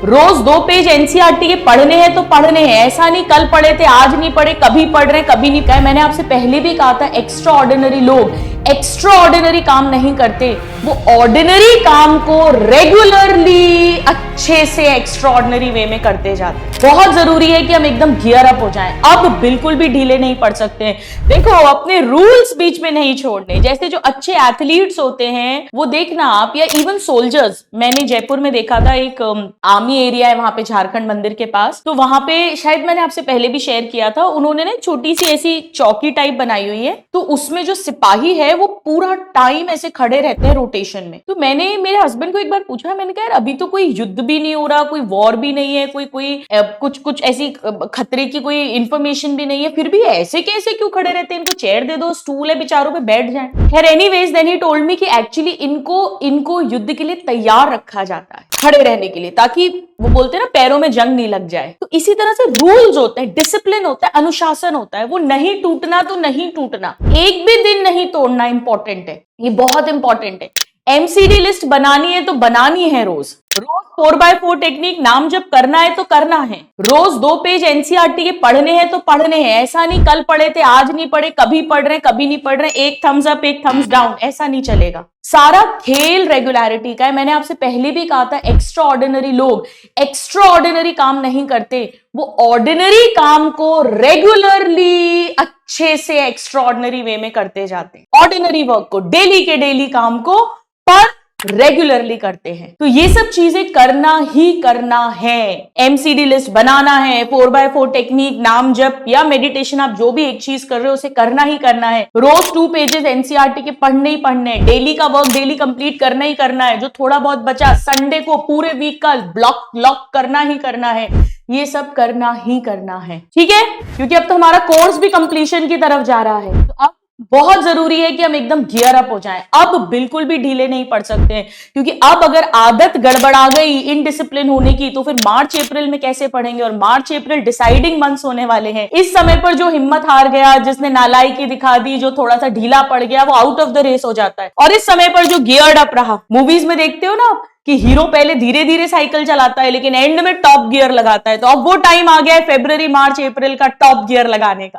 रोज 2 page NCERT के पढ़ने हैं तो पढ़ने हैं, ऐसा नहीं कल पढ़े थे आज नहीं पढ़े, कभी पढ़ रहे कभी नहीं पढ़े। मैंने आपसे पहले भी कहा था एक्स्ट्रा ऑर्डिनरी लोग एक्स्ट्रा ऑर्डिनरी काम नहीं करते, वो ऑर्डिनरी काम को रेगुलरली अच्छे से एक्स्ट्रा ऑर्डिनरी वे में करते जाते। बहुत जरूरी है कि हम एकदम गियर अप हो जाएं। अब बिल्कुल भी ढीले नहीं पड़ सकते हैं। देखो अपने रूल्स बीच में नहीं छोड़ने। जैसे जो अच्छे एथलीट्स होते हैं वो देखना आप, या इवन सोल्जर्स, मैंने जयपुर में देखा था, एक आर्मी एरिया है वहां पे झारखंड मंदिर के पास, तो वहां पे शायद मैंने आपसे पहले भी शेयर किया था, उन्होंने ना छोटी सी ऐसी चौकी टाइप बनाई हुई है, तो उसमें जो सिपाही है वो पूरा टाइम ऐसे खड़े रहते हैं रोटेशन में। तो मैंने मेरे हस्बैंड को एक बार पूछा, मैंने कहा यार अभी तो कोई युद्ध भी नहीं हो रहा, कोई वॉर भी नहीं है, कोई कुछ ऐसी खतरे की कोई इंफॉर्मेशन भी नहीं है, फिर भी ऐसे कैसे क्यों खड़े रहते हैं? इनको चेयर दे दो, स्टूल है, बेचारों पे बैठ जाएं। खैर anyways then he told me कि एक्चुअली इनको युद्ध के लिए तैयार रखा जाता है, खड़े रहने के लिए, ताकि वो बोलते हैं ना पैरों में जंग नहीं लग जाए। तो इसी तरह से रूल्स होते हैं, डिसिप्लिन होता है, अनुशासन होता है, वो नहीं टूटना तो नहीं टूटना, एक भी दिन नहीं तोड़ना इंपॉर्टेंट है, ये बहुत इंपॉर्टेंट है। एमसीडी लिस्ट बनानी है तो बनानी है, रोज 4x4 टेक्निक नाम जब करना है तो करना है, रोज 2 पेज एनसीईआरटी के पढ़ने हैं तो पढ़ने हैं, ऐसा नहीं कल पढ़े थे आज नहीं पढ़े, कभी पढ़ रहे कभी नहीं पढ़ रहे, एक थम्स अप एक थम्स डाउन, ऐसा नहीं चलेगा। सारा खेल रेगुलरिटी का है। मैंने आपसे पहले भी कहा था एक्स्ट्रा ऑर्डिनरी लोग एक्स्ट्रा ऑर्डिनरी काम नहीं करते, वो ऑर्डिनरी काम को रेगुलरली अच्छे से एक्स्ट्रा ऑर्डिनरी वे में करते जाते हैं। ऑर्डिनरी वर्क को, डेली के डेली काम को पर रेगुलरली करते हैं। तो ये सब चीजें करना ही करना है। एमसीडी लिस्ट बनाना है, 4x4 टेक्निक, नाम जप या मेडिटेशन, आप जो भी एक चीज कर रहे हो उसे करना ही करना है। रोज 2 पेजेस एनसीईआरटी के पढ़ने ही पढ़ने हैं। डेली का वर्क डेली कंप्लीट करना ही करना है। जो थोड़ा बहुत बचा संडे को पूरे वीक का लॉक करना ही करना है। ये सब करना ही करना है, ठीक है? क्योंकि अब तो हमारा कोर्स भी कंप्लीशन की तरफ जा रहा है। तो अब बहुत जरूरी है कि हम एकदम गियर अप हो जाएं। अब बिल्कुल भी ढीले नहीं पड़ सकते हैं, क्योंकि अब अगर आदत गड़बड़ा गई इनडिसिप्लिन होने की, तो फिर मार्च अप्रैल में कैसे पढ़ेंगे? और मार्च अप्रैल डिसाइडिंग मंथ्स होने वाले हैं। इस समय पर जो हिम्मत हार गया, जिसने नालायकी दिखा दी, जो थोड़ा सा ढीला पड़ गया, वो आउट ऑफ द रेस हो जाता है। और इस समय पर जो गियर्ड अप रहा, मूवीज में देखते हो ना आप कि हीरो पहले धीरे धीरे साइकिल चलाता है लेकिन एंड में टॉप गियर लगाता है, तो अब वो टाइम आ गया है फरवरी मार्च अप्रैल का टॉप गियर लगाने का।